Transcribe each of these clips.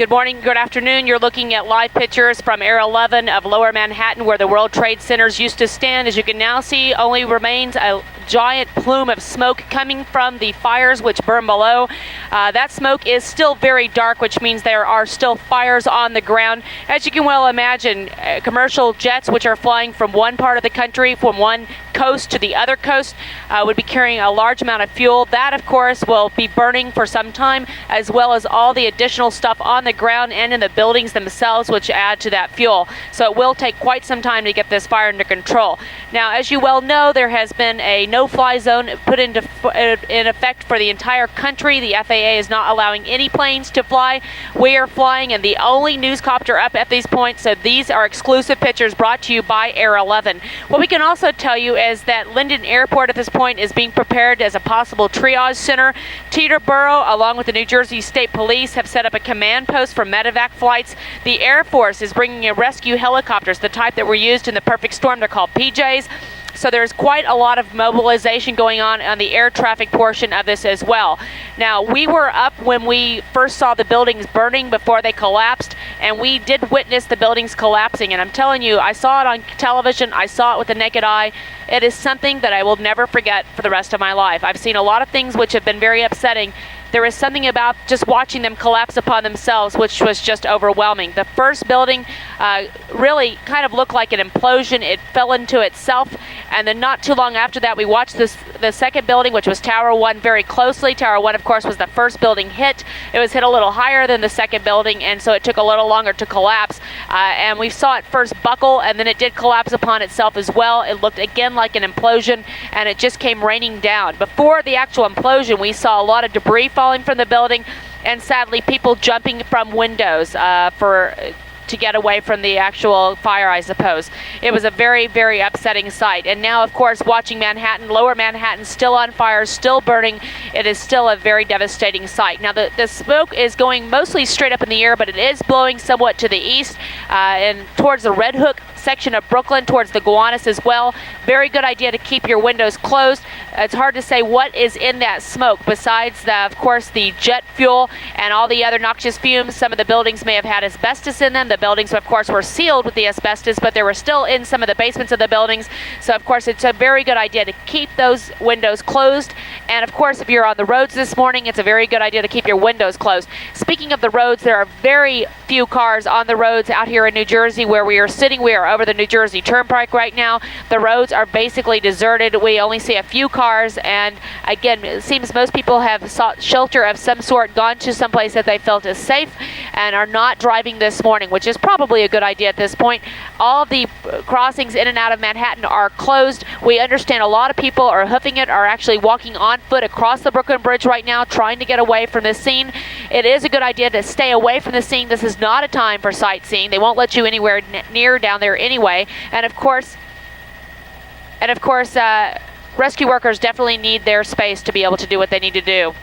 Good morning, good afternoon. You're looking at live pictures from Area 11 of Lower Manhattan, where the World Trade Centers used to stand. As you can now see, only remains a giant plume of smoke coming from the fires which burn below. That smoke is still very dark, which means there are still fires on the ground. As you can well imagine, commercial jets which are flying from one part of the country, from one coast to the other coast, would be carrying a large amount of fuel. That, of course, will be burning for some time, as well as all the additional stuff on the ground and in the buildings themselves, which add to that fuel. So it will take quite some time to get this fire under control. Now, as you well know, there has been a no-fly zone put in effect for the entire country. The FAA is not allowing any planes to fly. We are flying, and the only newscopter up at these points, so these are exclusive pictures brought to you by Air 11. What we can also tell you is that Linden Airport at this point is being prepared as a possible triage center. Teterboro, along with the New Jersey State Police, have set up a command post for medevac flights. The Air Force is bringing in rescue helicopters, the type that were used in the perfect storm. They're called PJs. So there's quite a lot of mobilization going on the air traffic portion of this as well. Now, we were up when we first saw the buildings burning before they collapsed, and we did witness the buildings collapsing. And I'm telling you, I saw it on television, I saw it with the naked eye. It is something that I will never forget for the rest of my life. I've seen a lot of things which have been very upsetting. There is something about just watching them collapse upon themselves which was just overwhelming. The first building really kind of looked like an implosion. It fell into itself, and then not too long after that we watched the second building, which was Tower 1, very closely. Tower 1, of course, was the first building hit. It was hit a little higher than the second building, and so it took a little longer to collapse. And we saw it first buckle, and then it did collapse upon itself as well. It looked again like an implosion, and it just came raining down. Before the actual implosion, we saw a lot of debris falling from the building, and sadly people jumping from windows to get away from the actual fire, I suppose. It was a very, very upsetting sight. And now, of course, watching Manhattan, Lower Manhattan, still on fire, still burning, it is still a very devastating sight. Now, the smoke is going mostly straight up in the air, but it is blowing somewhat to the east and towards the Red Hook section of Brooklyn, towards the Gowanus as well. Very good idea to keep your windows closed. It's hard to say what is in that smoke besides, of course, the jet fuel and all the other noxious fumes. Some of the buildings may have had asbestos in them. The buildings, of course, were sealed with the asbestos, but they were still in some of the basements of the buildings. So, of course, it's a very good idea to keep those windows closed. And, of course, if you're on the roads this morning, it's a very good idea to keep your windows closed. Speaking of the roads, there are very few cars on the roads out here in New Jersey where we are sitting. We are over the New Jersey Turnpike right now. The roads are basically deserted. We only see a few cars, and again, it seems most people have sought shelter of some sort, gone to someplace that they felt is safe, and are not driving this morning, which is probably a good idea at this point. All the crossings in and out of Manhattan are closed. We understand a lot of people are hoofing it, are actually walking on foot across the Brooklyn Bridge right now, trying to get away from this scene. It is a good idea to stay away from the scene. This is not a time for sightseeing. They won't let you anywhere near down there anyway. And of course, rescue workers definitely need their space to be able to do what they need to do.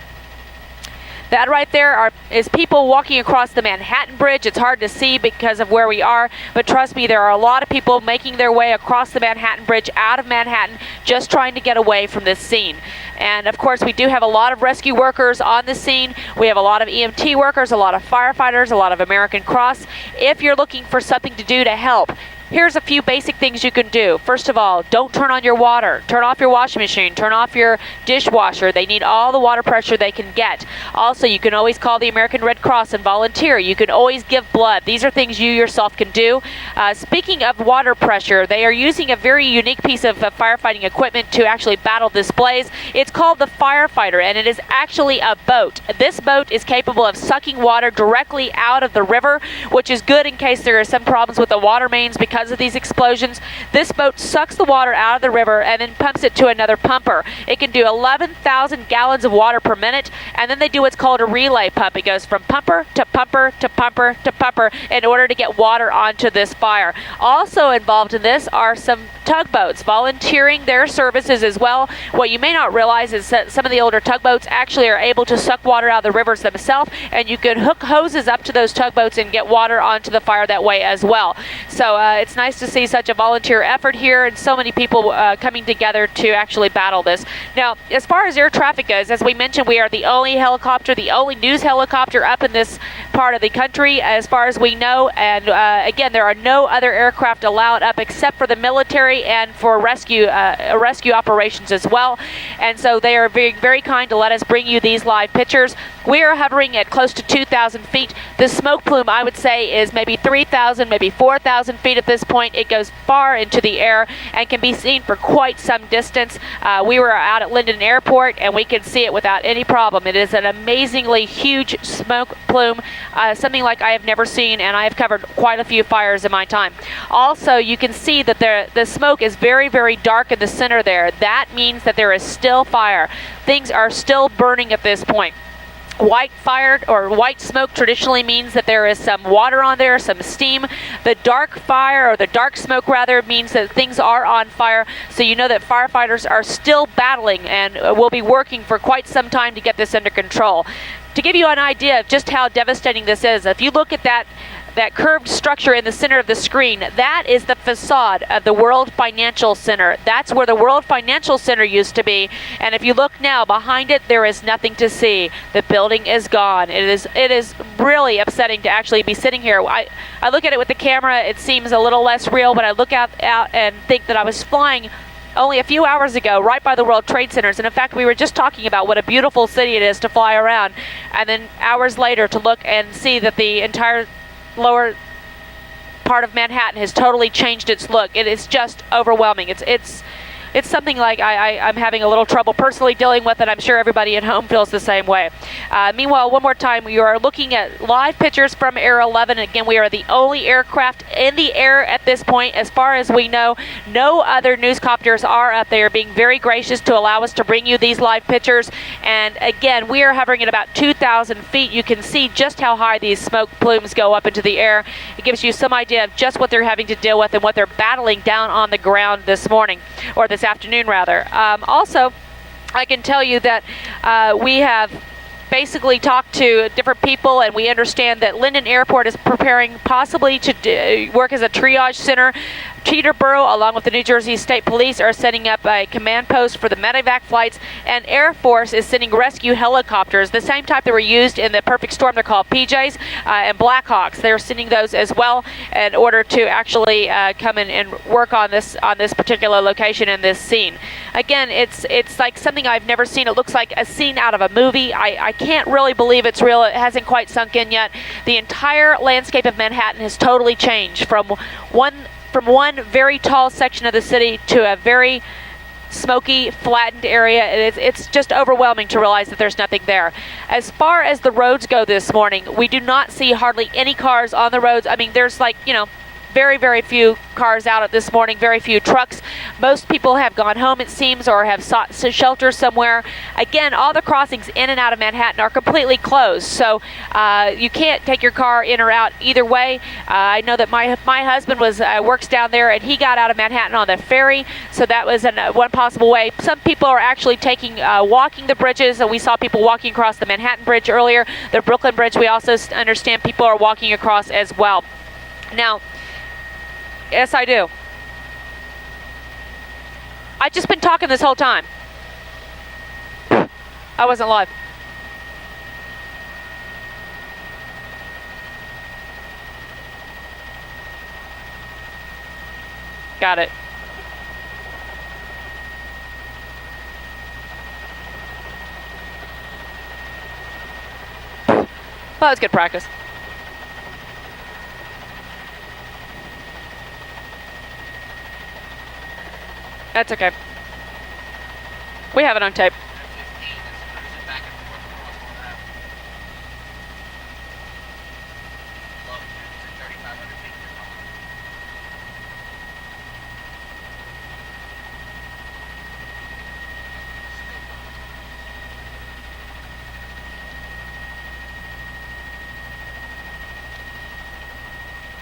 That right there is people walking across the Manhattan Bridge. It's hard to see because of where we are, but trust me, there are a lot of people making their way across the Manhattan Bridge out of Manhattan, just trying to get away from this scene. And of course, we do have a lot of rescue workers on the scene. We have a lot of EMT workers, a lot of firefighters, a lot of American Cross. If you're looking for something to do to help, here's a few basic things you can do. First of all, don't turn on your water. Turn off your washing machine. Turn off your dishwasher. They need all the water pressure they can get. Also, you can always call the American Red Cross and volunteer. You can always give blood. These are things you yourself can do. Speaking of water pressure, they are using a very unique piece of firefighting equipment to actually battle this blaze. It's called the Firefighter, and it is actually a boat. This boat is capable of sucking water directly out of the river, which is good in case there are some problems with the water mains because of these explosions. This boat sucks the water out of the river and then pumps it to another pumper. It can do 11,000 gallons of water per minute, and then they do what's called a relay pump. It goes from pumper to pumper to pumper to pumper in order to get water onto this fire. Also involved in this are some tugboats volunteering their services as well. What you may not realize is that some of the older tugboats actually are able to suck water out of the rivers themselves, and you can hook hoses up to those tugboats and get water onto the fire that way as well. So it's nice to see such a volunteer effort here and so many people coming together to actually battle this. Now, as far as air traffic goes, as we mentioned, we are the only helicopter, the only news helicopter up in this part of the country, as far as we know. And again, there are no other aircraft allowed up except for the military and for rescue operations as well. And so they are being very kind to let us bring you these live pictures. We are hovering at close to 2,000 feet. The smoke plume, I would say, is maybe 3,000, maybe 4,000 feet at this point. It goes far into the air and can be seen for quite some distance. We were out at Linden Airport, and we can see it without any problem. It is an amazingly huge smoke plume, something like I have never seen, and I have covered quite a few fires in my time. Also, you can see that the smoke is very, very dark in the center there. That means that there is still fire. Things are still burning at this point. White fire or white smoke traditionally means that there is some water on there, some steam. The dark fire, or the dark smoke rather, means that things are on fire. So you know that firefighters are still battling and will be working for quite some time to get this under control. To give you an idea of just how devastating this is, if you look at that curved structure in the center of the screen, that is the facade of the World Financial Center. That's where the World Financial Center used to be. And if you look now behind it, there is nothing to see. The building is gone. It is really upsetting to actually be sitting here. I look at it with the camera, it seems a little less real, but I look out and think that I was flying only a few hours ago right by the World Trade Centers. And in fact, we were just talking about what a beautiful city it is to fly around. And then hours later to look and see that the entire lower part of Manhattan has totally changed its look. It is just overwhelming. It's something like I'm having a little trouble personally dealing with, and I'm sure everybody at home feels the same way. Meanwhile, one more time, we are looking at live pictures from Air 11. Again, we are the only aircraft in the air at this point. As far as we know, no other newscopters are up there, being very gracious to allow us to bring you these live pictures. And again, we are hovering at about 2,000 feet. You can see just how high these smoke plumes go up into the air. It gives you some idea of just what they're having to deal with and what they're battling down on the ground this morning, or this afternoon rather. Also, I can tell you that we have basically talked to different people, and we understand that Linden Airport is preparing possibly to work as a triage center. Teterboro, along with the New Jersey State Police, are setting up a command post for the medevac flights, and Air Force is sending rescue helicopters, the same type that were used in the perfect storm. They're called PJs, and Blackhawks. They're sending those as well in order to actually come in and work on this particular location and this scene. Again, it's like something I've never seen. It looks like a scene out of a movie. I can't really believe it's real. It hasn't quite sunk in yet. The entire landscape of Manhattan has totally changed from one very tall section of the city to a very smoky, flattened area. It's just overwhelming to realize that there's nothing there. As far as the roads go this morning, we do not see hardly any cars on the roads. I mean, there's very, very few cars out at this morning, very few trucks. Most people have gone home, it seems, or have sought shelter somewhere. Again, all the crossings in and out of Manhattan are completely closed, so you can't take your car in or out either way. I know that my husband works down there, and he got out of Manhattan on the ferry, so that was one possible way. Some people are actually walking the bridges, and we saw people walking across the Manhattan Bridge earlier. The Brooklyn Bridge, we also understand people are walking across as well. Now, yes, I do. I've just been talking this whole time. I wasn't live. Got it. Well, it's good practice. That's okay. We have it on tape.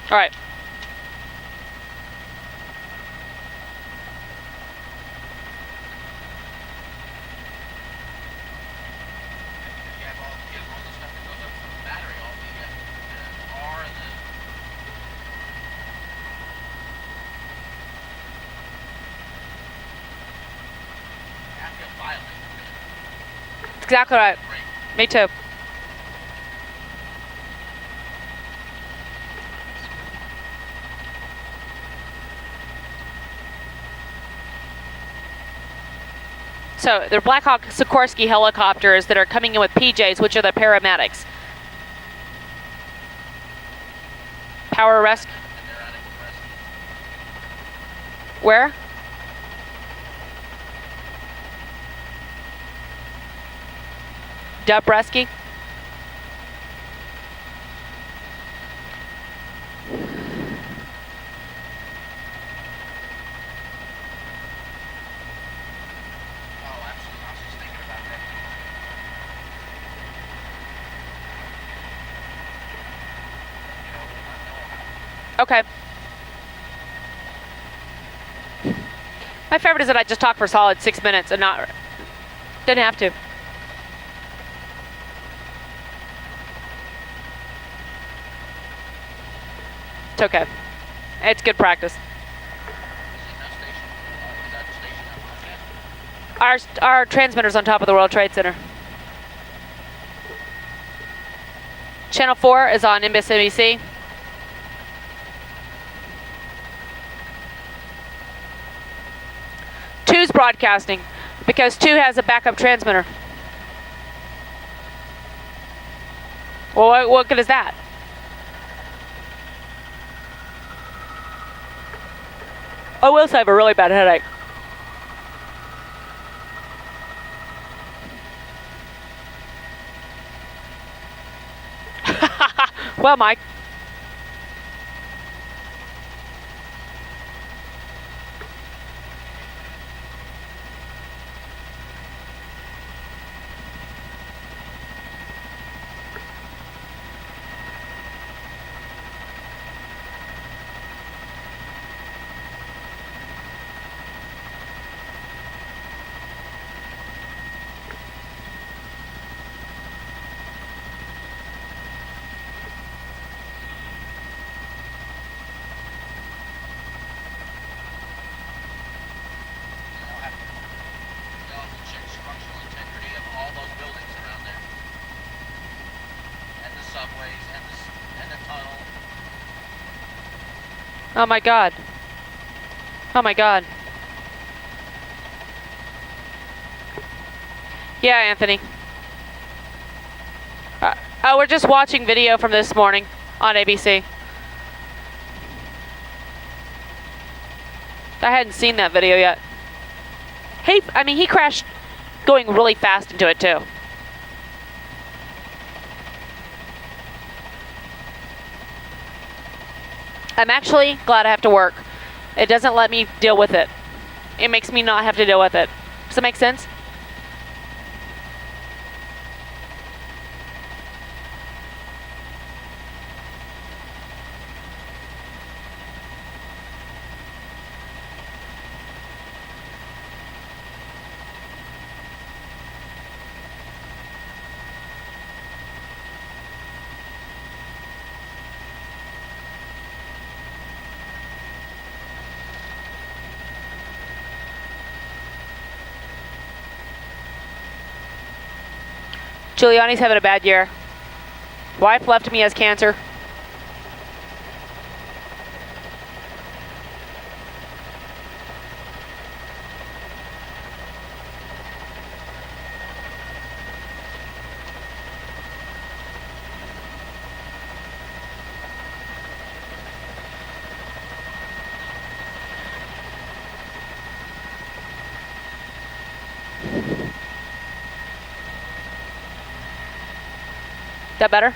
All right. Exactly right. Me too. So they're Black Hawk Sikorsky helicopters that are coming in with PJs, which are the paramedics. Power rescue. Where? Dubreski. Okay. My favorite is that I just talk for a solid 6 minutes and not, didn't have to. It's okay. It's good practice. Our transmitter's on top of the World Trade Center. Channel 4 is on MSNBC. Two's broadcasting because 2 has a backup transmitter. Well, what good is that? I will say I have a really bad headache. Well, Mike. Oh my God. Oh my God. Yeah, Anthony. Oh, we're just watching video from this morning on ABC. I hadn't seen that video yet. He crashed going really fast into it too. I'm actually glad I have to work. It doesn't let me deal with it. It makes me not have to deal with it. Does that make sense? Giuliani's having a bad year. Wife left me as cancer. That better?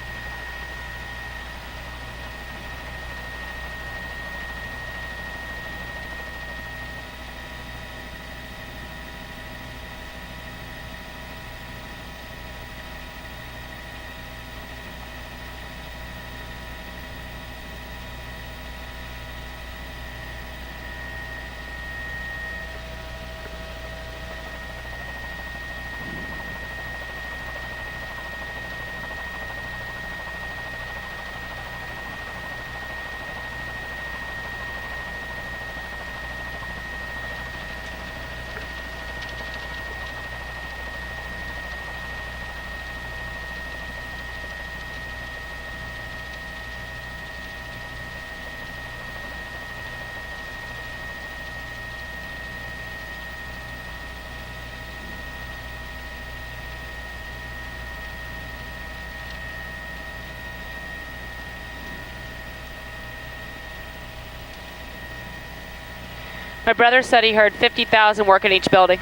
My brother said he heard 50,000 work in each building.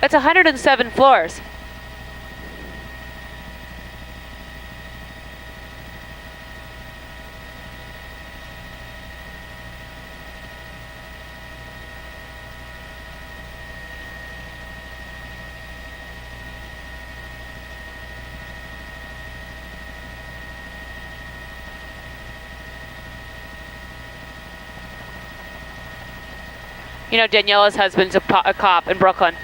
It's 107 floors. You know, Daniela's husband's a cop in Brooklyn.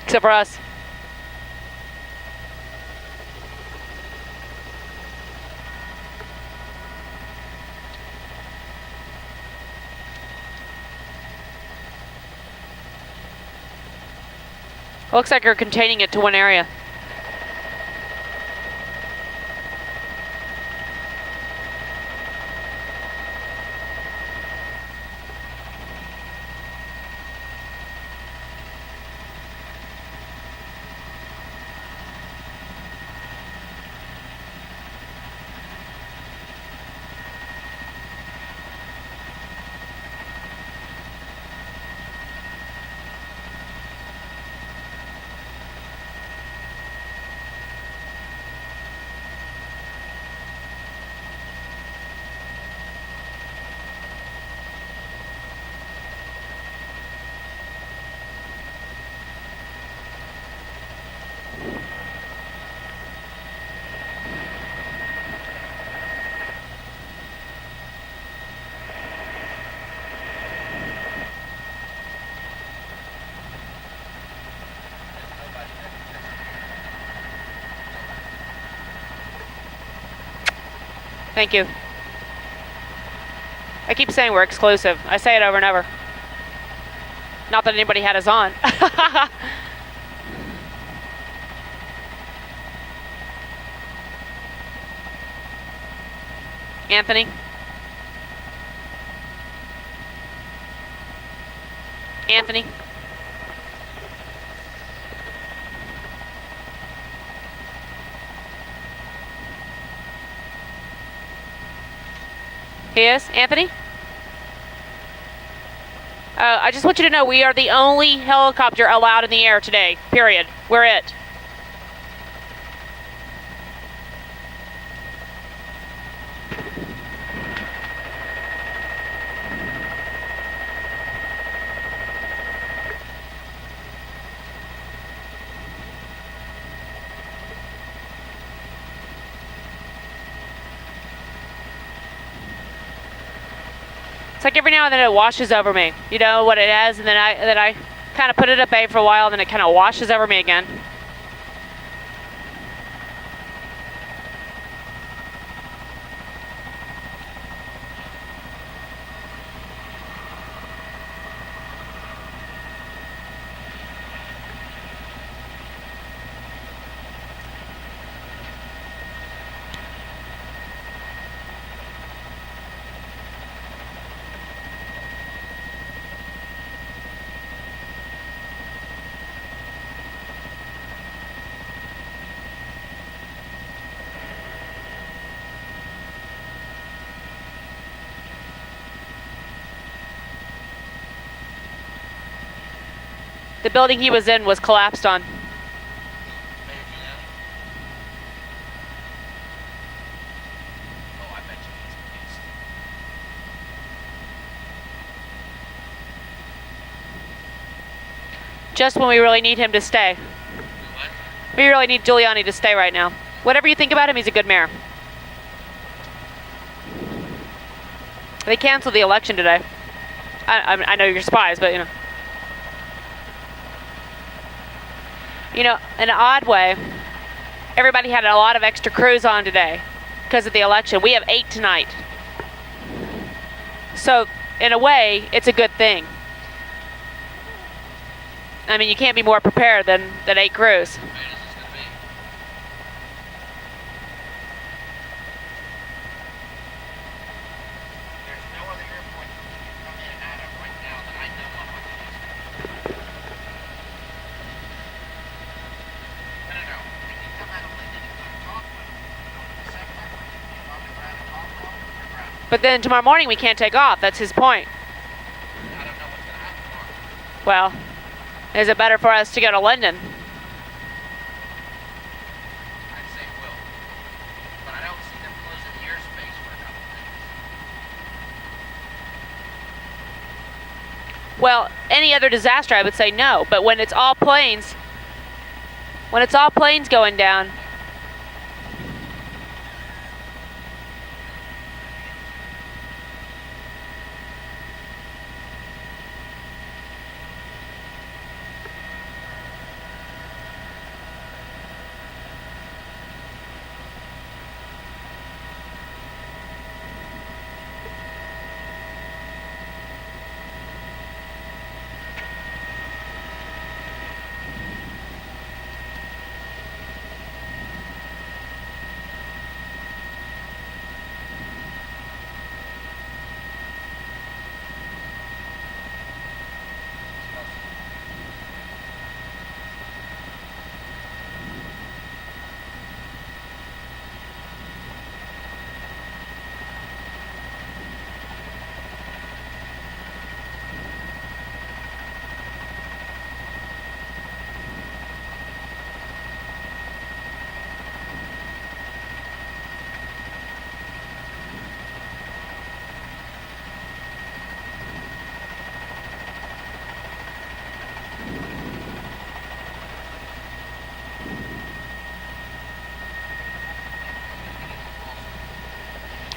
Except for us. Looks like you're containing it to one area. Thank you. I keep saying we're exclusive. I say it over and over. Not that anybody had us on. Anthony? Anthony? He is? Anthony? I just want you to know we are the only helicopter allowed in the air today, period. We're it. It's like every now and then it washes over me. You know what it is, and then I kind of put it at bay for a while, and then it kind of washes over me again. The building he was in was collapsed on. Just when we really need him to stay. What? We really need Giuliani to stay right now. Whatever you think about him, he's a good mayor. They canceled the election today. I know you're spies, but you know. You know, in an odd way, Everybody had a lot of extra crews on today because of the election. We have 8 tonight. So, in a way, it's a good thing. I mean, you can't be more prepared than 8 crews. But then tomorrow morning we can't take off. That's his point. I don't know what's going to happen tomorrow. Well, is it better for us to go to London? I'd say will. But I don't see them closing the airspace for a couple of days. Well, any other disaster I would say no. But when it's all planes going down,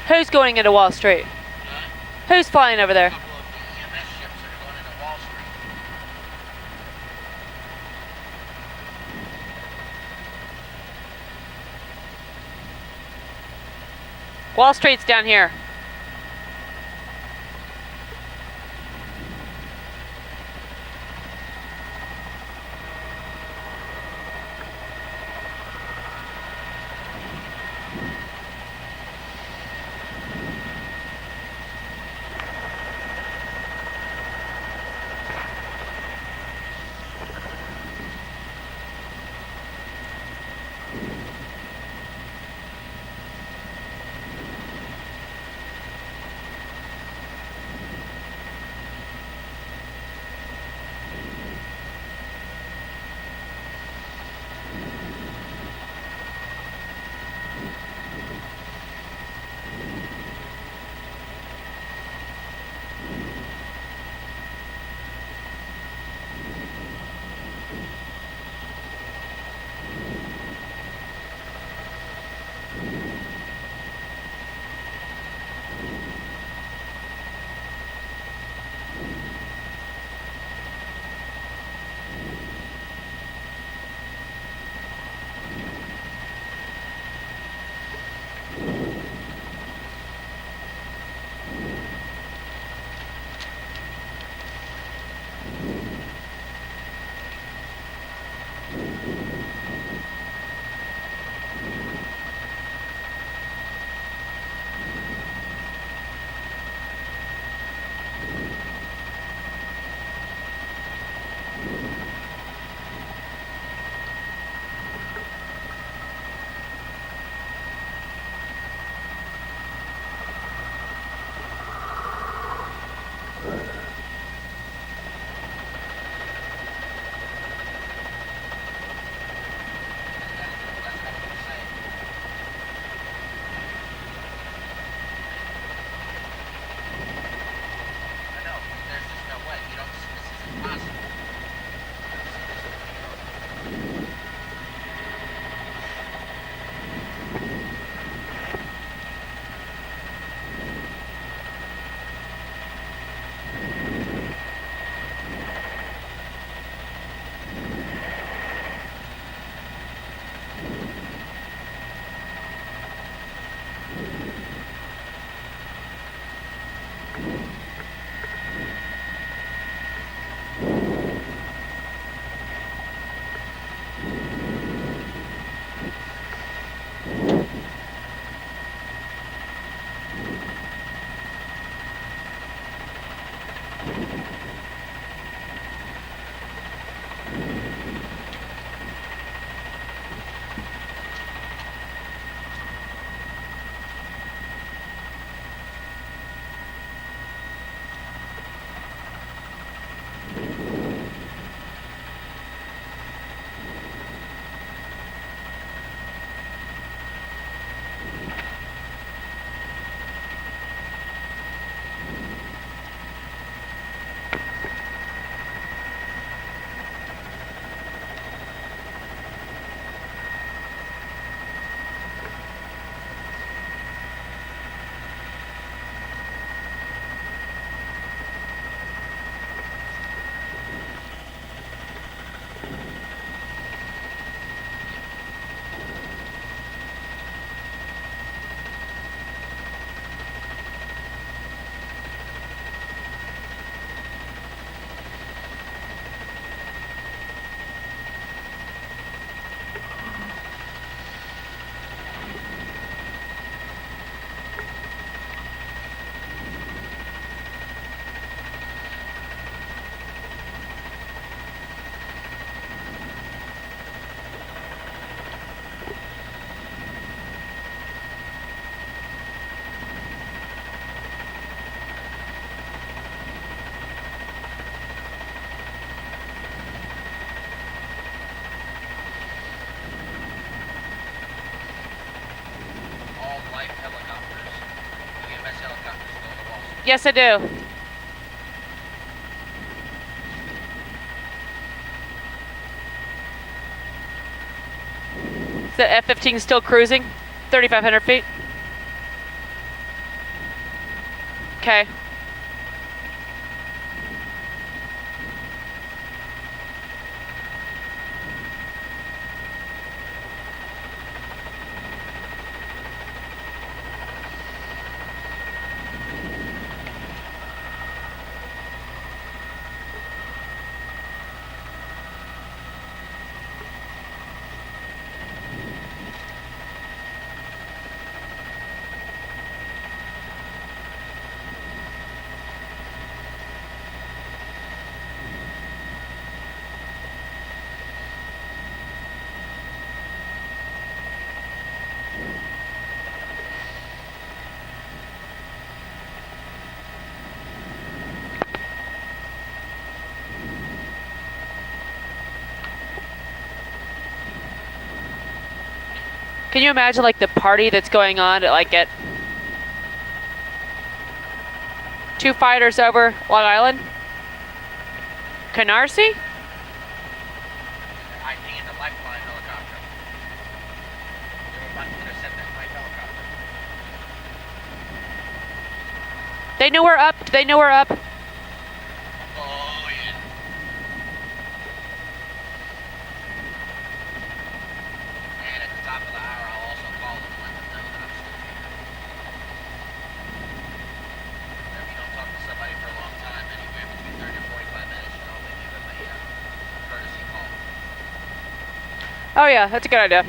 who's going into Wall Street? Who's flying over there? A couple of EMS ships that are going into Wall Street. Wall Street's down here. Yes, I do. Is the F-15 still cruising? 3,500 feet. Okay. Can you imagine like the party that's going on at 2 fighters over Long Island? Canarsie? ID in the lifeline helicopter. They were about to intercept that light helicopter. They know we're up. They know we're up. Oh, yeah. And at the top of the hour, I'll also call them and let them know that I'm still here. If you don't talk to somebody for a long time, anywhere between 30 and 45 minutes, you normally give them a courtesy call. Oh yeah, that's a good idea.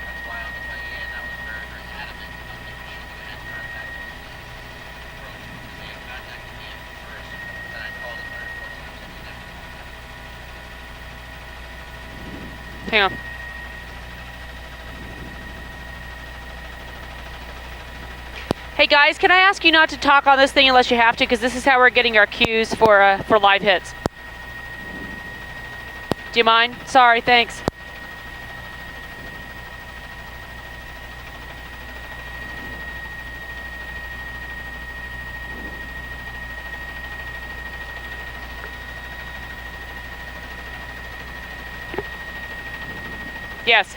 That's why on the way in, I was very, very adamant about making sure that I had contact with the approach, because they had contacted me first, then I called them 3 or 4 times and they never contacted me. Hang on. Hey guys, can I ask you not to talk on this thing unless you have to, because this is how we're getting our cues for live hits. Do you mind? Sorry, thanks. Yes.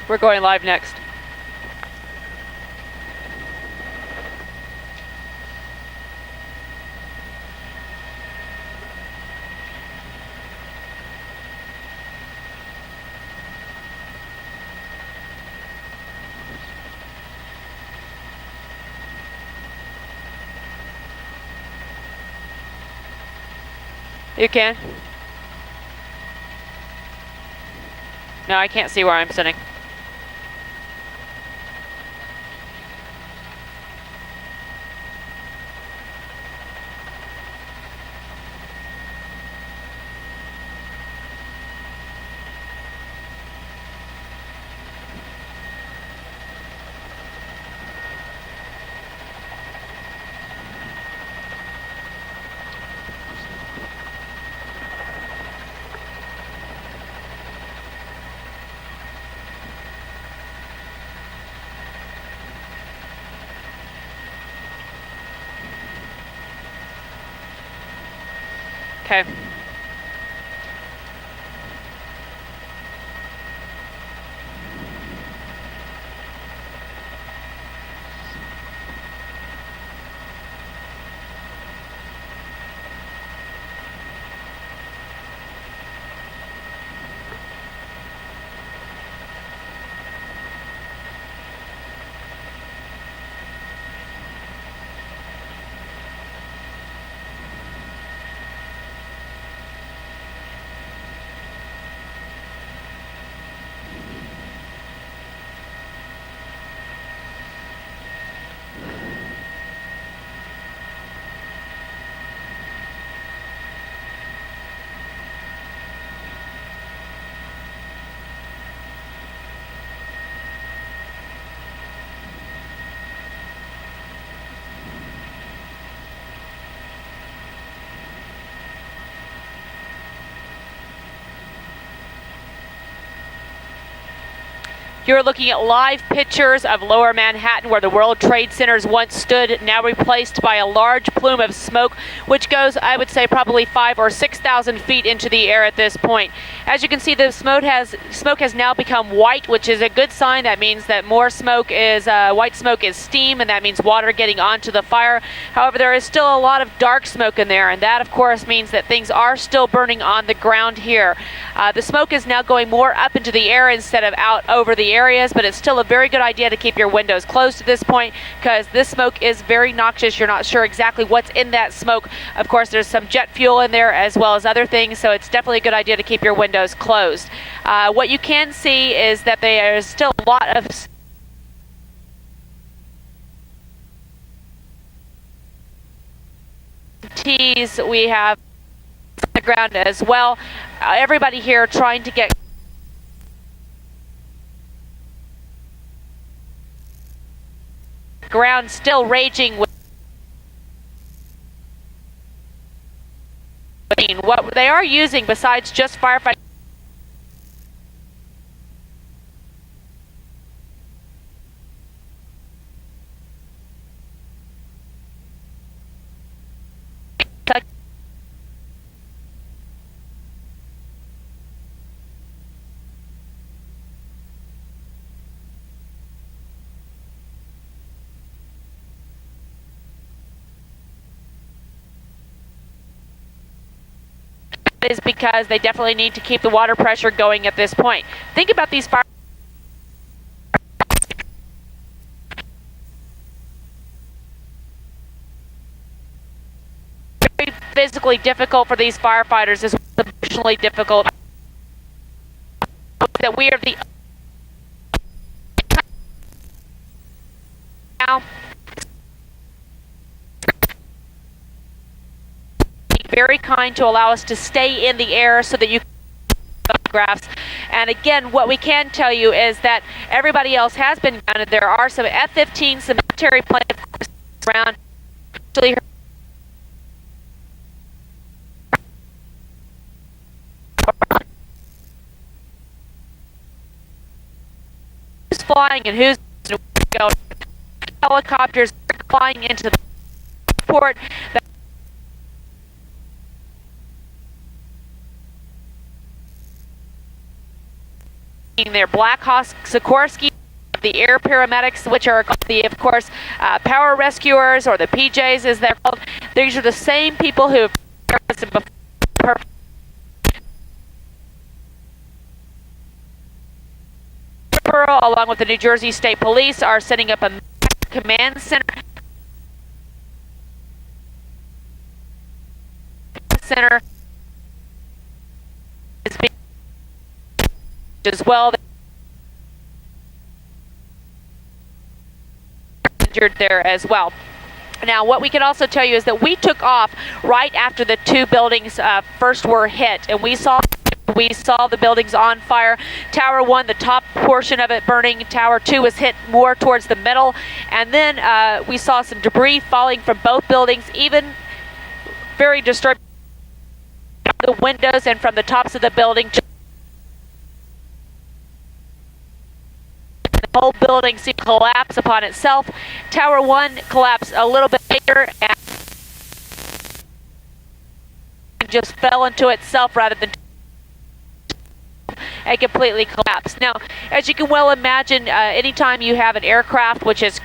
We're going live next. You can? No, I can't see where I'm sitting. Okay. You're looking at live pictures of Lower Manhattan, where the World Trade Centers once stood, now replaced by a large plume of smoke, which goes, I would say, probably 5,000 or 6,000 feet into the air at this point. As you can see, the smoke has now become white, which is a good sign. That means that more smoke is white smoke is steam, and that means water getting onto the fire. However, there is still a lot of dark smoke in there, and that, of course, means that things are still burning on the ground here. The smoke is now going more up into the air instead of out over the areas, but it's still a very good idea to keep your windows closed at this point, because this smoke is very noxious. You're not sure exactly what's in that smoke. Of course, there's some jet fuel in there as well as other things, so it's definitely a good idea to keep your windows closed. What you can see is that there is still a lot of T's we have on the ground as well. Everybody here trying to get ground still raging with what they are using besides just firefighting is because they definitely need to keep the water pressure going at this point. Think about these fire. Very physically difficult for these firefighters, is emotionally difficult. That we are the now. Very kind to allow us to stay in the air so that you can photographs. And again, what we can tell you is that everybody else has been grounded. There are some F-15, some military planes around. Actually, who's flying and who's going? Helicopters flying into the port. Their Black Hawk Sikorsky, the air paramedics, which are the, of course, power rescuers, or the PJs as they're called. These are the same people who before. Along with the New Jersey State Police, are setting up a command center is being as well. Injured there as well. Now, what we can also tell you is that we took off right after the two buildings first were hit, and we saw the buildings on fire. Tower 1, the top portion of it burning. Tower 2 was hit more towards the middle, and then we saw some debris falling from both buildings, even very disturbing the windows and from the tops of the building. The whole building seemed to collapse upon itself. Tower 1 collapsed a little bit later and just fell into itself rather than and completely collapsed. Now, as you can well imagine, anytime you have an aircraft which is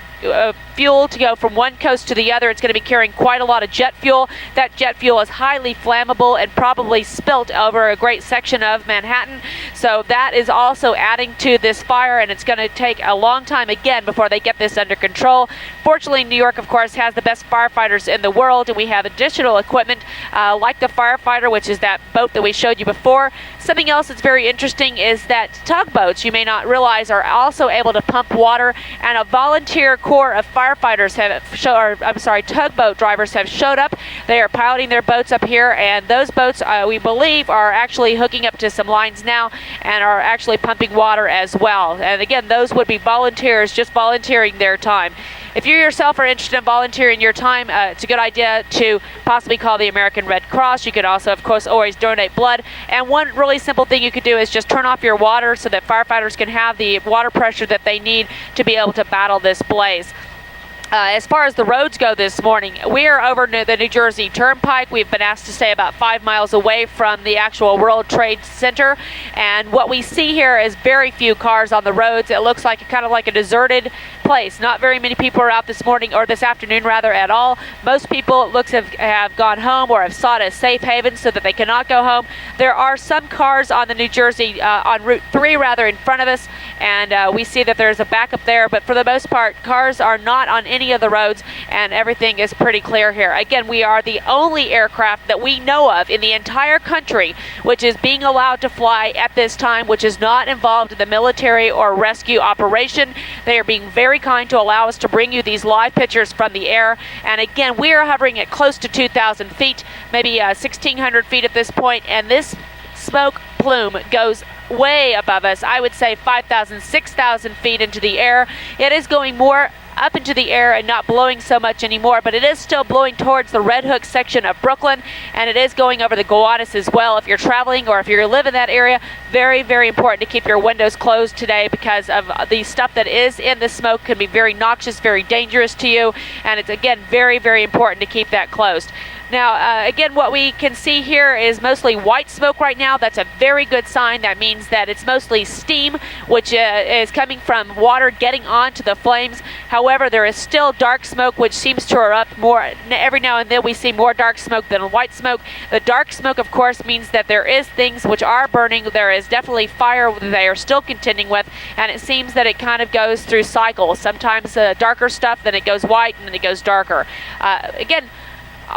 fuel to go from one coast to the other, it's going to be carrying quite a lot of jet fuel. That jet fuel is highly flammable and probably spilt over a great section of Manhattan. So that is also adding to this fire, and it's going to take a long time again before they get this under control. Fortunately, New York, of course, has the best firefighters in the world, and we have additional equipment like the firefighter, which is that boat that we showed you before. Something else that's very interesting is that tugboats, you may not realize, are also able to pump water, and a volunteer corps of firefighters tugboat drivers have showed up. They are piloting their boats up here, and those boats, we believe, are actually hooking up to some lines now and are actually pumping water as well. And again, those would be volunteers just volunteering their time. If you yourself are interested in volunteering your time, it's a good idea to possibly call the American Red Cross. You could also, of course, always donate blood. And one really simple thing you could do is just turn off your water so that firefighters can have the water pressure that they need to be able to battle this blaze. As far as the roads go this morning, we are over the New Jersey Turnpike. We've been asked to stay about 5 miles away from the actual World Trade Center. And what we see here is very few cars on the roads. It looks like kind of like a deserted place. Not very many people are out this morning, or this afternoon rather, at all. Most people, it looks, have gone home or have sought a safe haven so that they cannot go home. There are some cars on the New Jersey, on Route 3 rather, in front of us, and we see that there's a backup there. But for the most part, cars are not on any of the roads, and everything is pretty clear here. Again, we are the only aircraft that we know of in the entire country which is being allowed to fly at this time, which is not involved in the military or rescue operation. They are being very kind to allow us to bring you these live pictures from the air. And again, we are hovering at close to 2,000 feet, maybe 1,600 feet at this point, and this smoke plume goes way above us. I would say 5,000, 6,000 feet into the air. It is going more up into the air and not blowing so much anymore, but it is still blowing towards the Red Hook section of Brooklyn, and it is going over the Gowanus as well. If you're traveling or if you live in that area, very, very important to keep your windows closed today, because of the stuff that is in the smoke can be very noxious, very dangerous to you, and it's again very, very important to keep that closed. Now, again, what we can see here is mostly white smoke right now. That's a very good sign. That means that it's mostly steam, which is coming from water getting onto the flames. However, there is still dark smoke, which seems to erupt more. Every now and then we see more dark smoke than white smoke. The dark smoke, of course, means that there is things which are burning. There is definitely fire that they are still contending with, and it seems that it kind of goes through cycles. Sometimes darker stuff, then it goes white, and then it goes darker. Again,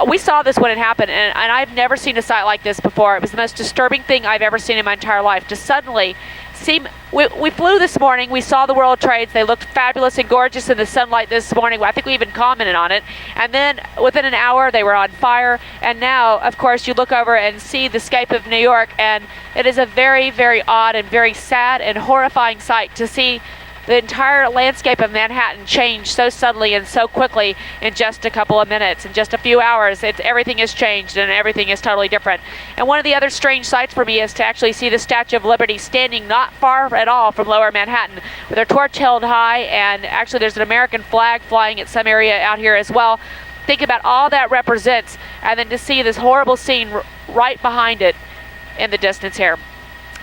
we saw this when it happened, and I've never seen a sight like this before. It was the most disturbing thing I've ever seen in my entire life. To suddenly see, we flew this morning, we saw the World Trades, they looked fabulous and gorgeous in the sunlight this morning. I think we even commented on it. And then within an hour, they were on fire. And now, of course, you look over and see the scape of New York, and it is a very, very odd and very sad and horrifying sight to see the entire landscape of Manhattan changed so suddenly and so quickly in just a couple of minutes. In just a few hours, everything has changed and everything is totally different. And one of the other strange sights for me is to actually see the Statue of Liberty standing not far at all from Lower Manhattan with her torch held high, and actually there's an American flag flying at some area out here as well. Think about all that represents, and then to see this horrible scene right behind it in the distance here.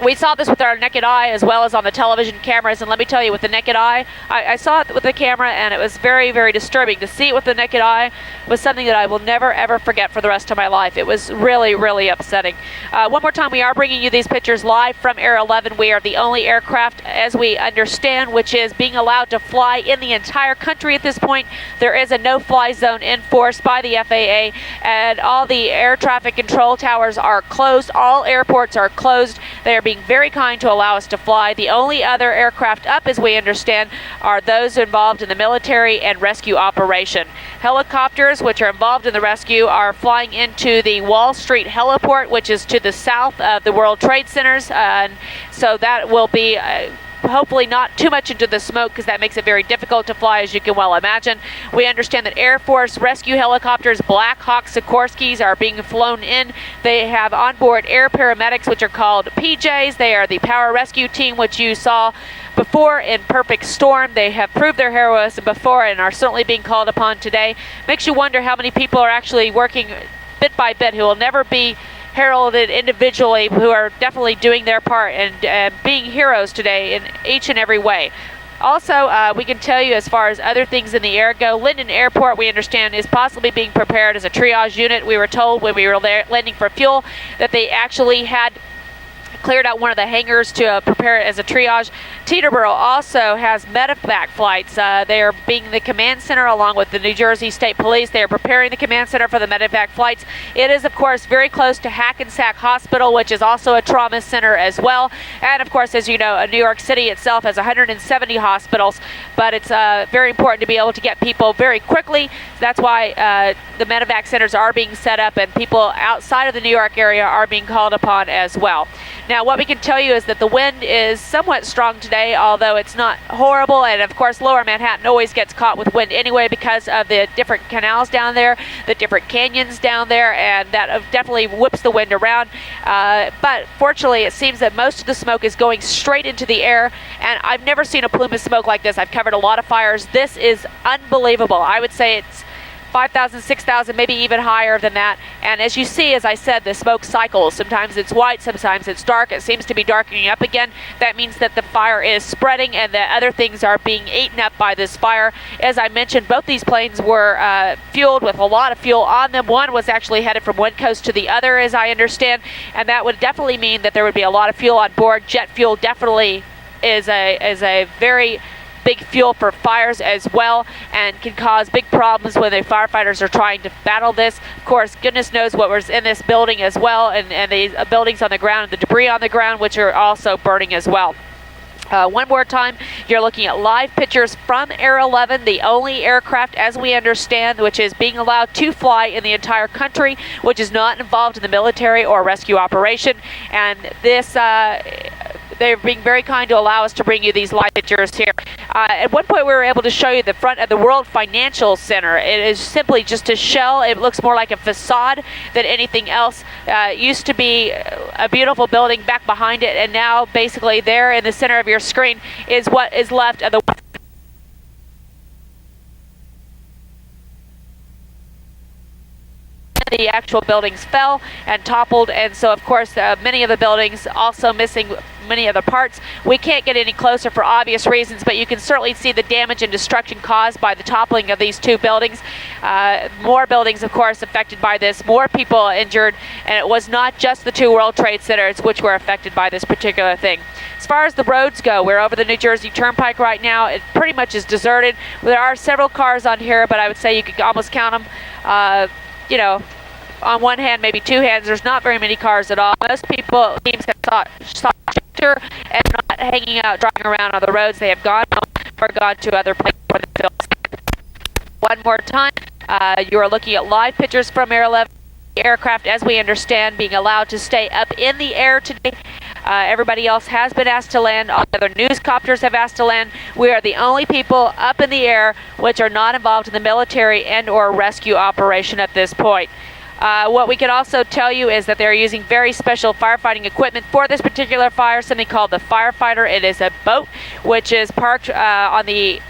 We saw this with our naked eye as well as on the television cameras, and let me tell you, with the naked eye, I saw it with the camera, and it was very, very disturbing. To see it with the naked eye was something that I will never, ever forget for the rest of my life. It was really, really upsetting. One more time, we are bringing you these pictures live from Air 11. We are the only aircraft, as we understand, which is being allowed to fly in the entire country at this point. There is a no-fly zone enforced by the FAA, and all the air traffic control towers are closed. All airports are closed. They are being very kind to allow us to fly. The only other aircraft up, as we understand, are those involved in the military and rescue operation. Helicopters, which are involved in the rescue, are flying into the Wall Street heliport, which is to the south of the World Trade Centers, and so that will be hopefully not too much into the smoke, because that makes it very difficult to fly, as you can well imagine. We understand that Air Force rescue helicopters, Black Hawk Sikorskys, are being flown in. They have onboard air paramedics, which are called PJs. They are the power rescue team, which you saw before in Perfect Storm. They have proved their heroism before and are certainly being called upon today. Makes you wonder how many people are actually working bit by bit who will never be heralded individually who are definitely doing their part and being heroes today in each and every way. Also, we can tell you as far as other things in the air go, Linden Airport, we understand, is possibly being prepared as a triage unit. We were told when we were there landing for fuel that they actually had cleared out one of the hangars to prepare it as a triage. Teterboro also has medevac flights. They are being the command center along with the New Jersey State Police. They are preparing the command center for the medevac flights. It is, of course, very close to Hackensack Hospital, which is also a trauma center as well. And, of course, as you know, New York City itself has 170 hospitals, but it's very important to be able to get people very quickly. That's why the medevac centers are being set up, and people outside of the New York area are being called upon as well. Now, what we can tell you is that the wind is somewhat strong today, although it's not horrible. And of course, lower Manhattan always gets caught with wind anyway because of the different canals down there, the different canyons down there, and that definitely whips the wind around. But fortunately, it seems that most of the smoke is going straight into the air, and I've never seen a plume of smoke like this. I've covered a lot of fires. This is unbelievable. I would say it's 5,000, 6,000, maybe even higher than that. And as you see, as I said, the smoke cycles. Sometimes it's white, sometimes it's dark. It seems to be darkening up again. That means that the fire is spreading and that other things are being eaten up by this fire. As I mentioned, both these planes were fueled with a lot of fuel on them. One was actually headed from one coast to the other, as I understand, and that would definitely mean that there would be a lot of fuel on board. Jet fuel definitely is a very big fuel for fires as well, and can cause big problems when the firefighters are trying to battle this. Of course, goodness knows what was in this building as well, and the buildings on the ground, and the debris on the ground, which are also burning as well. One more time, you're looking at live pictures from Air 11, the only aircraft, as we understand, which is being allowed to fly in the entire country, which is not involved in the military or rescue operation. And this, they're being very kind to allow us to bring you these live pictures here. At one point, we were able to show you the front of the World Financial Center. It is simply just a shell. It looks more like a facade than anything else. It used to be a beautiful building back behind it, and now basically there in the center of your screen is what is left of the actual buildings fell and toppled, and so of course many of the buildings also missing many of the parts. We can't get any closer for obvious reasons, but you can certainly see the damage and destruction caused by the toppling of these two buildings. More buildings, of course, affected by this, more people injured, and it was not just the two World Trade Centers which were affected by this particular thing. As far as the roads go, we're over the New Jersey Turnpike right now. It pretty much is deserted. There are several cars on here, but I would say you could almost count them. You know, on one hand, maybe two hands. There's not very many cars at all. Most people, teams have sought shelter and not hanging out, driving around on the roads. They have gone home or gone to other places where they feel safe. One more time, you are looking at live pictures from Air 11. The aircraft, as we understand, being allowed to stay up in the air today. Everybody else has been asked to land. All the other newscopters have asked to land. We are the only people up in the air which are not involved in the military and or rescue operation at this point. What we can also tell you is that they're using very special firefighting equipment for this particular fire, something called the Firefighter. It is a boat which is parked on the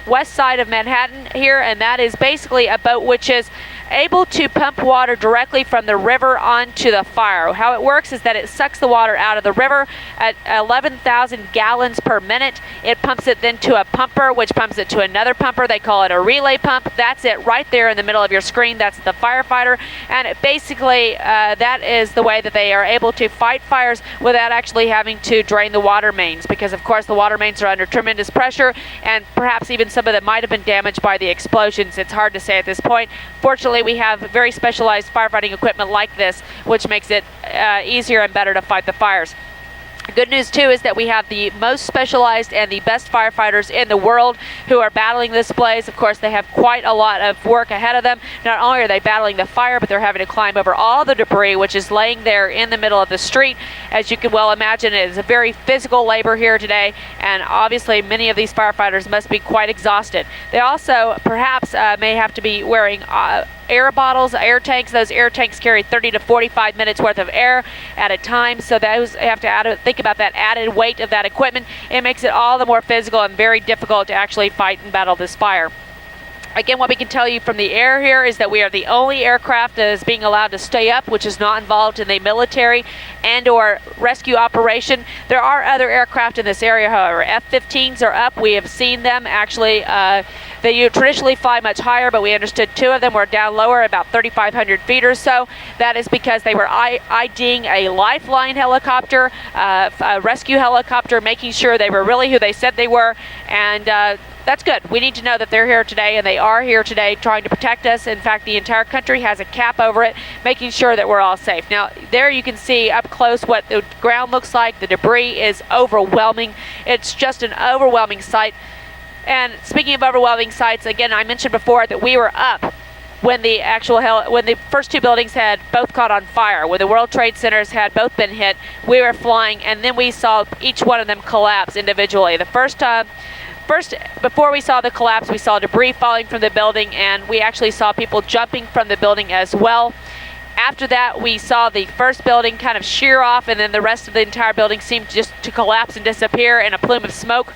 west side of Manhattan here, and that is basically a boat which is able to pump water directly from the river onto the fire. How it works is that it sucks the water out of the river at 11,000 gallons per minute. It pumps it then to a pumper, which pumps it to another pumper. They call it a relay pump. That's it right there in the middle of your screen. That's the Firefighter. And it basically, that is the way that they are able to fight fires without actually having to drain the water mains, because of course the water mains are under tremendous pressure, and perhaps even some of them might have been damaged by the explosions. It's hard to say at this point. Fortunately, we have very specialized firefighting equipment like this, which makes it easier and better to fight the fires. Good news too is that we have the most specialized and the best firefighters in the world who are battling this blaze. Of course, they have quite a lot of work ahead of them. Not only are they battling the fire, but they're having to climb over all the debris which is laying there in the middle of the street. As you can well imagine, it is a very physical labor here today, and obviously many of these firefighters must be quite exhausted. They also perhaps may have to be wearing air bottles, air tanks. Those air tanks carry 30 to 45 minutes worth of air at a time, so those have to think about that added weight of that equipment. It makes it all the more physical and very difficult to actually fight and battle this fire. Again, what we can tell you from the air here is that we are the only aircraft that is being allowed to stay up, which is not involved in the military and or rescue operation. There are other aircraft in this area, however. F-15s are up. We have seen them actually. They traditionally fly much higher, but we understood 2 of them were down lower, about 3,500 feet or so. That is because they were IDing a lifeline helicopter, a rescue helicopter, making sure they were really who they said they were. And that's good. We need to know that they're here today, and they are here today trying to protect us. In fact, the entire country has a cap over it, making sure that we're all safe. Now, there you can see up close what the ground looks like. The debris is overwhelming. It's just an overwhelming sight. And speaking of overwhelming sights, again, I mentioned before that we were up when the when the first 2 buildings had both caught on fire, when the World Trade Centers had both been hit. We were flying, and then we saw each one of them collapse individually. The first, before we saw the collapse, we saw debris falling from the building, and we actually saw people jumping from the building as well. After that, we saw the first building kind of shear off, and then the rest of the entire building seemed just to collapse and disappear in a plume of smoke.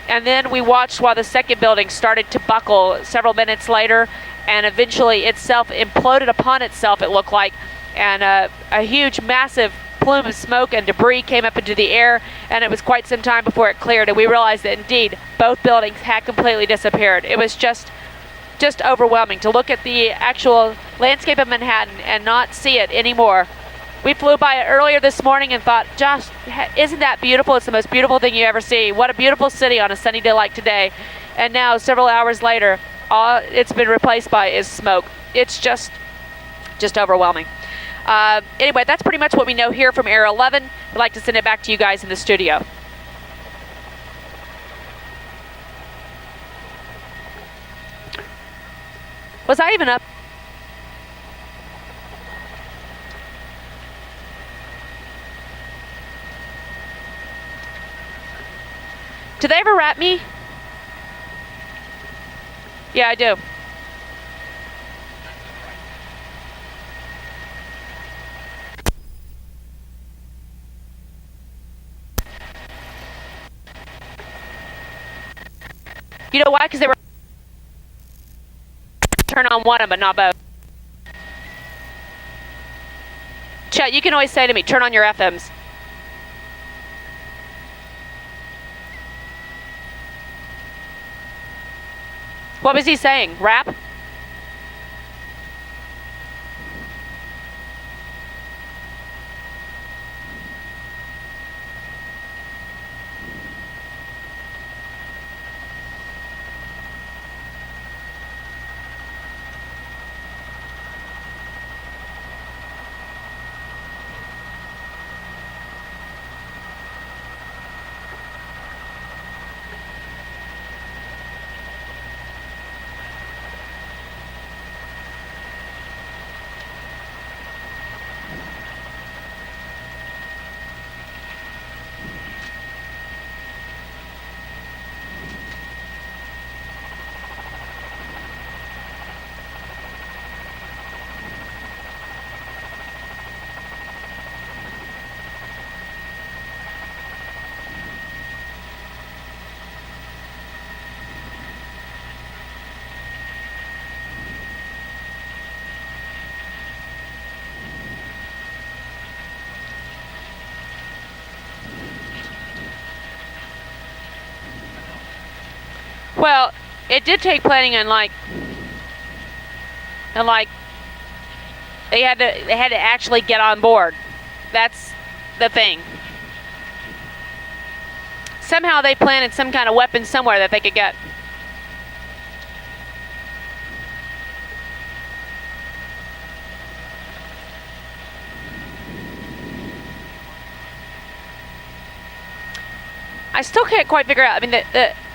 And then we watched while the second building started to buckle several minutes later, and eventually itself imploded upon itself, it looked like, and a huge, massive plume of smoke and debris came up into the air, and it was quite some time before it cleared, and we realized that indeed both buildings had completely disappeared. It was just overwhelming to look at the actual landscape of Manhattan and not see it anymore. We flew by it earlier this morning and thought, Josh, isn't that beautiful? It's the most beautiful thing you ever see. What a beautiful city on a sunny day like today. And now, several hours later, all it's been replaced by is smoke. It's just overwhelming. Anyway, that's pretty much what we know here from Air 11. I'd like to send it back to you guys in the studio. Was I even up? Do they ever wrap me? Yeah, I do. You know why? Because they were turn on one of them, but not both. Chet, you can always say to me, turn on your FMs. What was he saying? Rap? Well, it did take planning and like they had to actually get on board. That's the thing. Somehow they planted some kind of weapon somewhere that they could get. I still can't quite figure out. I mean,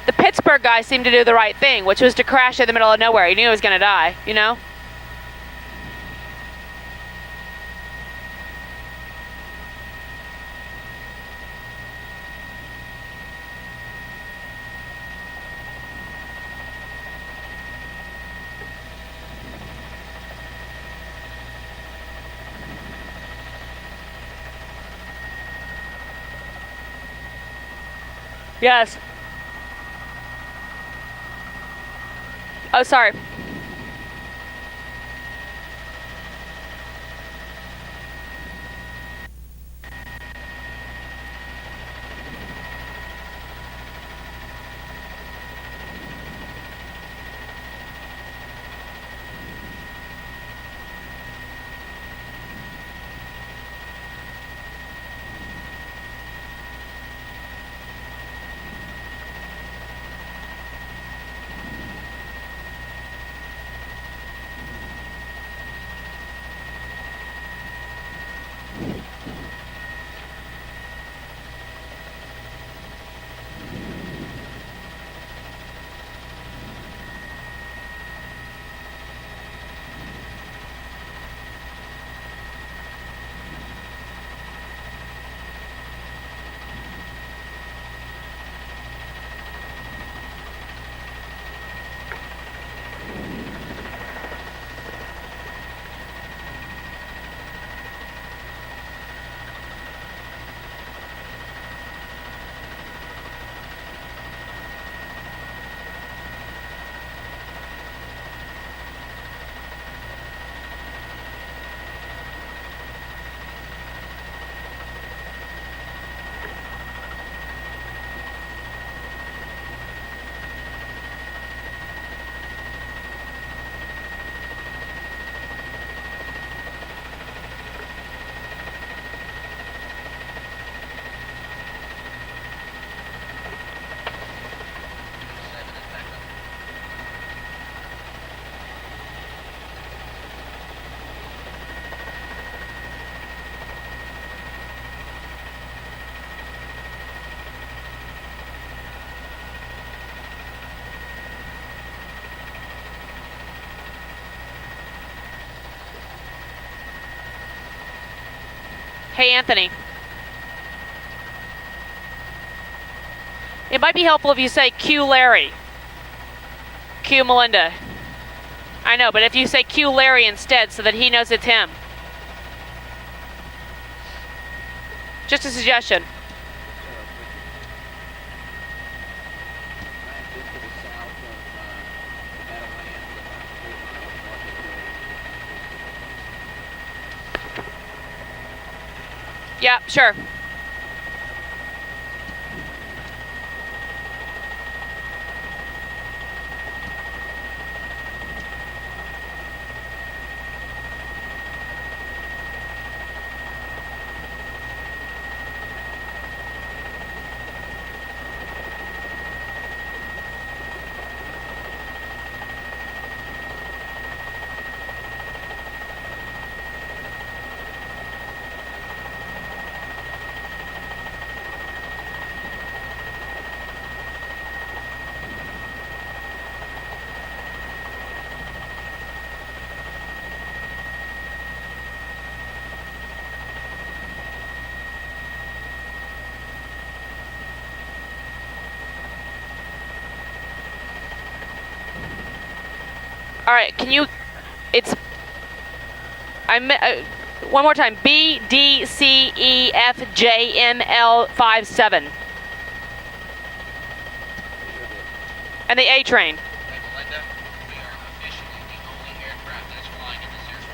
the Pittsburgh guy seemed to do the right thing, which was to crash in the middle of nowhere. He knew he was going to die, you know? Yes. Oh, sorry. Hey, Anthony. It might be helpful if you say Q Larry. Q Melinda. I know, but if you say Q Larry instead so that he knows it's him. Just a suggestion. Yeah, sure. All right, can you, it's, one more time, BDCEFJML57. And the A train. Hey, Melinda, we are officially the only aircraft that is flying in this airspace.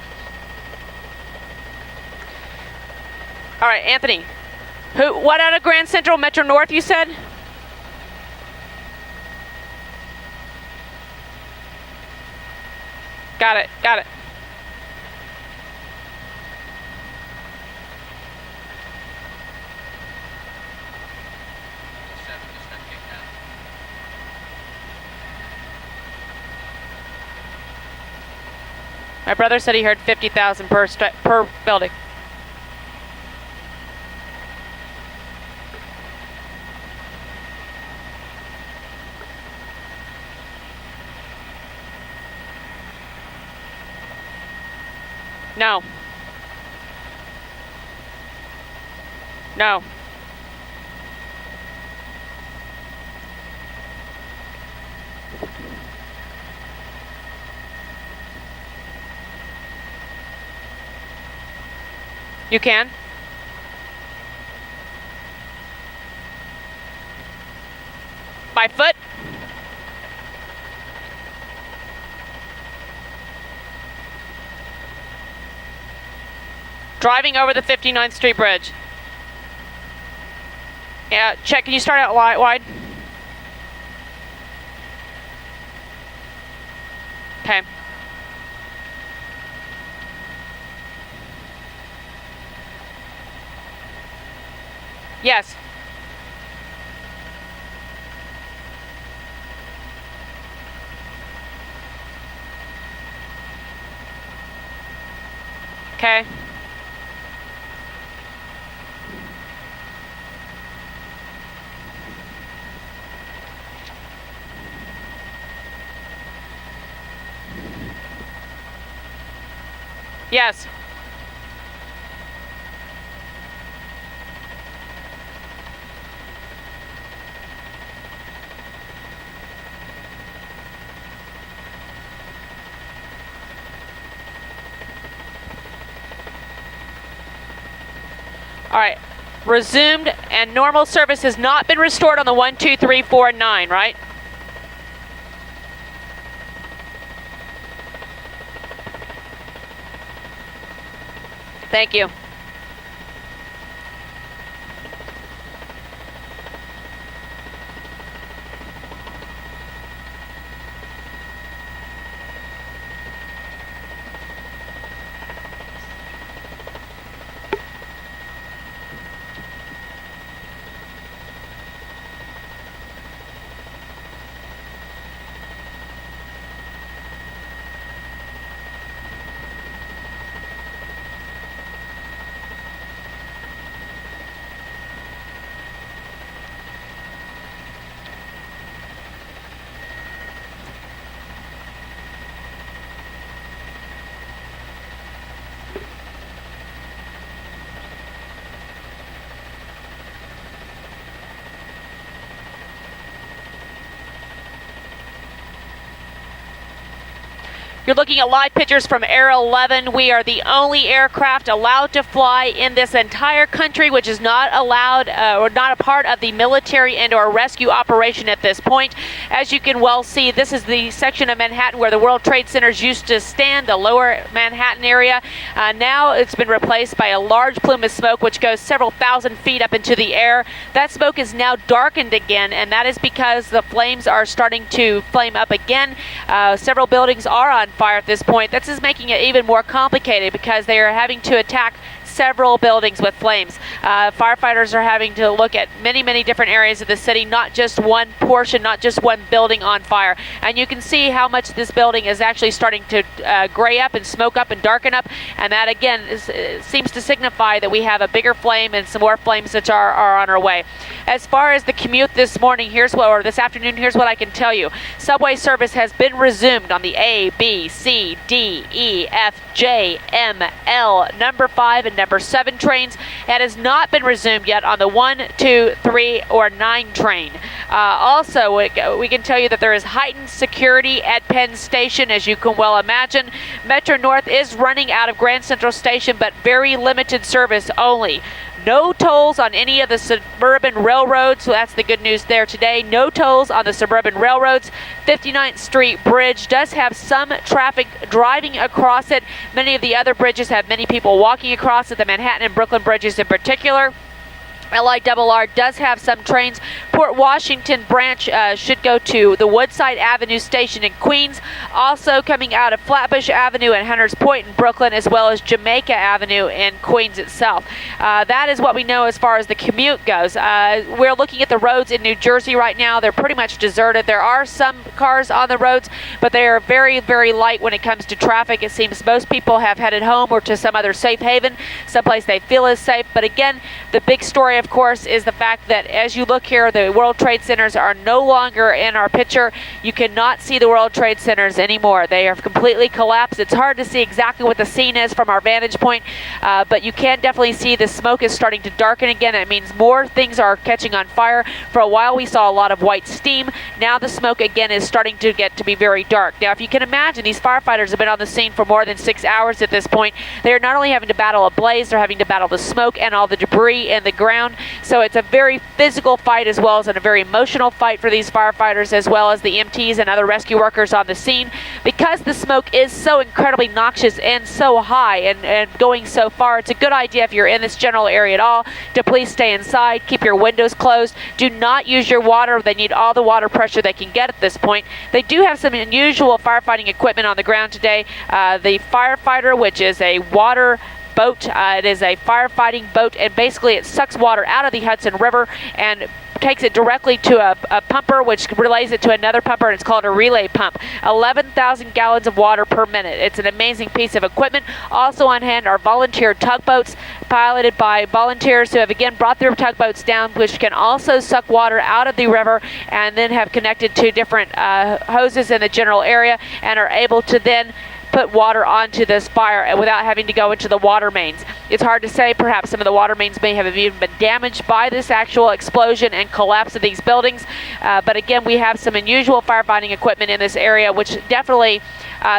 All right, Anthony. What out of Grand Central Metro North you said? Got it, got it. Seven just got kicked out. My brother said he heard 50,000 per building. No. No. You can? By foot? Driving over the 59th Street Bridge. Yeah, check. Can you start out wide? Okay. Yes. Okay. Yes. All right. Resumed, and normal service has not been restored on the 1, 2, 3, 4, and 9, right? Thank you. You're looking at live pictures from Air 11. We are the only aircraft allowed to fly in this entire country, which is not allowed or not a part of the military and or rescue operation at this point. As you can well see, this is the section of Manhattan where the World Trade Centers used to stand, the lower Manhattan area. Now it's been replaced by a large plume of smoke which goes several thousand feet up into the air. That smoke is now darkened again, and that is because the flames are starting to flame up again. Several buildings are on fire at this point. This is making it even more complicated because they are having to attack several buildings with flames. Firefighters are having to look at many different areas of the city, not just one portion, not just one building on fire. And you can see how much this building is actually starting to gray up and smoke up and darken up, and that again seems to signify that we have a bigger flame and some more flames that are on our way. As far as the commute this morning, or this afternoon, here's what I can tell you. Subway service has been resumed on the A, B, C, D, E, F, J, M, L, number 5 and number 7 trains. It has not been resumed yet on the 1, 2, 3, or 9 train. Also, we can tell you that there is heightened security at Penn Station, as you can well imagine. Metro North is running out of Grand Central Station, but very limited service only. No tolls on any of the suburban railroads, so that's the good news there today. No tolls on the suburban railroads. 59th Street Bridge does have some traffic driving across it. Many of the other bridges have many people walking across it, the Manhattan and Brooklyn bridges in particular. LIRR does have some trains. Port Washington branch should go to the Woodside Avenue station in Queens. Also coming out of Flatbush Avenue and Hunters Point in Brooklyn, as well as Jamaica Avenue in Queens itself. That is what we know as far as the commute goes. We're looking at the roads in New Jersey right now. They're pretty much deserted. There are some cars on the roads, but they are very light when it comes to traffic. It seems most people have headed home or to some other safe haven, someplace they feel is safe. But again, the big story, of course, is the fact that as you look here, the World Trade Centers are no longer in our picture. You cannot see the World Trade Centers anymore. They are completely collapsed. It's hard to see exactly what the scene is from our vantage point, but you can definitely see the smoke is starting to darken again. It means more things are catching on fire. For a while, we saw a lot of white steam. Now the smoke again is starting to get to be very dark. Now, if you can imagine, these firefighters have been on the scene for more than 6 hours at this point. They are not only having to battle a blaze, they're having to battle the smoke and all the debris in the ground. So it's a very physical fight as well details and a very emotional fight for these firefighters as well as the EMTs and other rescue workers on the scene. Because the smoke is so incredibly noxious and so high and going so far, it's a good idea if you're in this general area at all to please stay inside, keep your windows closed. Do not use your water. They need all the water pressure they can get at this point. They do have some unusual firefighting equipment on the ground today. The firefighter, which is a water boat. It is a firefighting boat, and basically it sucks water out of the Hudson River and takes it directly to a pumper, which relays it to another pumper, and it's called a relay pump. 11,000 gallons of water per minute. It's an amazing piece of equipment. Also on hand are volunteer tugboats piloted by volunteers who have again brought their tugboats down, which can also suck water out of the river and then have connected to different hoses in the general area and are able to then put water onto this fire without having to go into the water mains. It's hard to say. Perhaps some of the water mains may have even been damaged by this actual explosion and collapse of these buildings. But again, we have some unusual firefighting equipment in this area, which definitely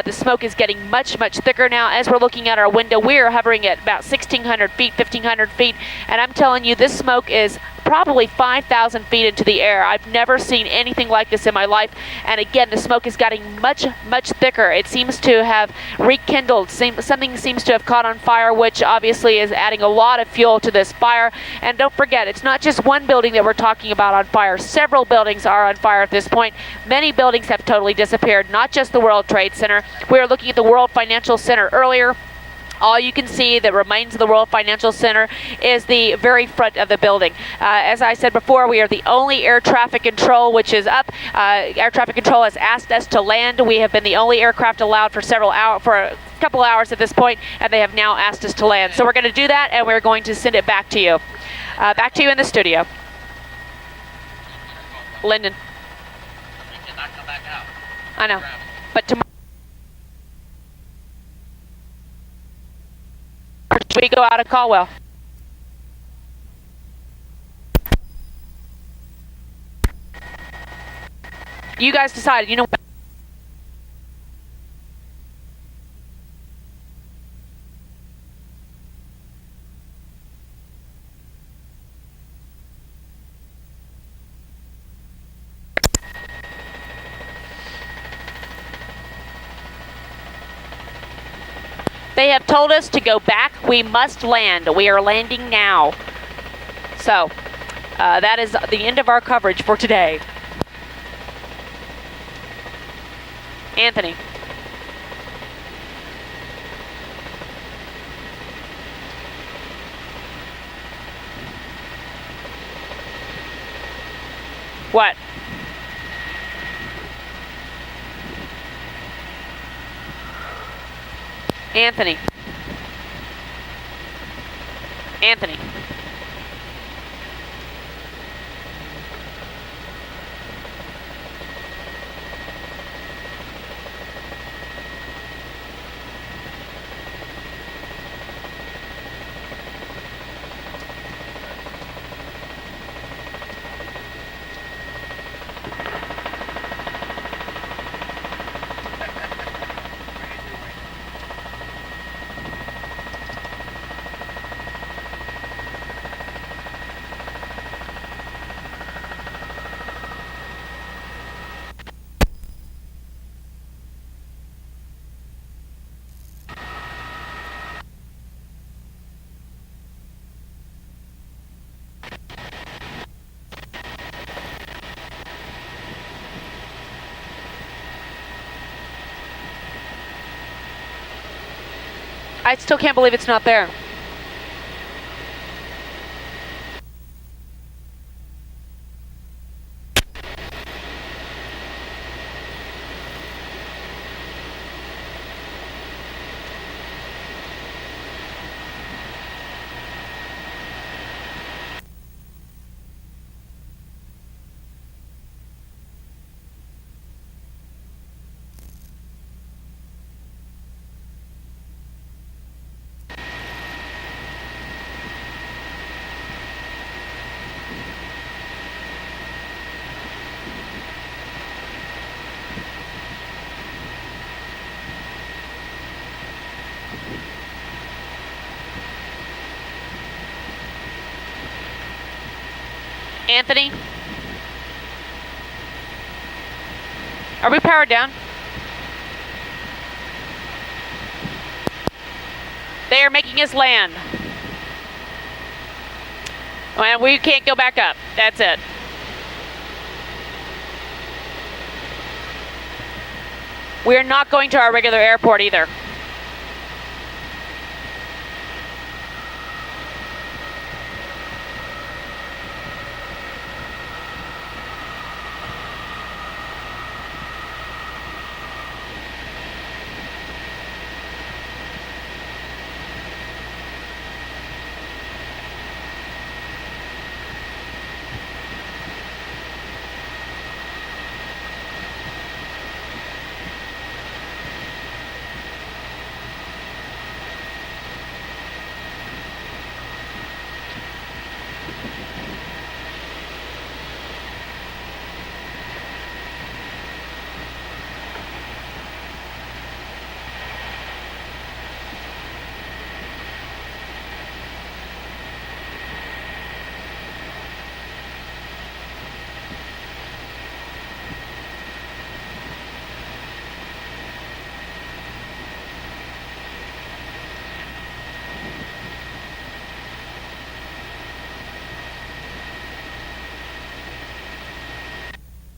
the smoke is getting much, much thicker now. As we're looking at our window, we are hovering at about 1,600 feet, 1,500 feet. And I'm telling you, this smoke is probably 5,000 feet into the air. I've never seen anything like this in my life. And again, the smoke is getting much, much thicker. It seems to have rekindled. Something seems to have caught on fire, which obviously is adding a lot of fuel to this fire. And don't forget, it's not just one building that we're talking about on fire. Several buildings are on fire at this point. Many buildings have totally disappeared, not just the World Trade Center. We were looking at the World Financial Center earlier. All you can see that remains of the World Financial Center is the very front of the building. As I said before, we are the only air traffic control which is up. Air traffic control has asked us to land. We have been the only aircraft allowed for a couple hours at this point, and they have now asked us to land. So we're going to do that, and we're going to send it back to you. Back to you in the studio. Lyndon. We cannot come back out. I know, but tomorrow we go out of Caldwell. You guys decided. You know what? They have told us to go back. We must land. We are landing now. So that is the end of our coverage for today. Anthony. What? Anthony. Anthony. I still can't believe it's not there. Anthony? Are we powered down? They are making us land. And we can't go back up. That's it. We're not going to our regular airport either.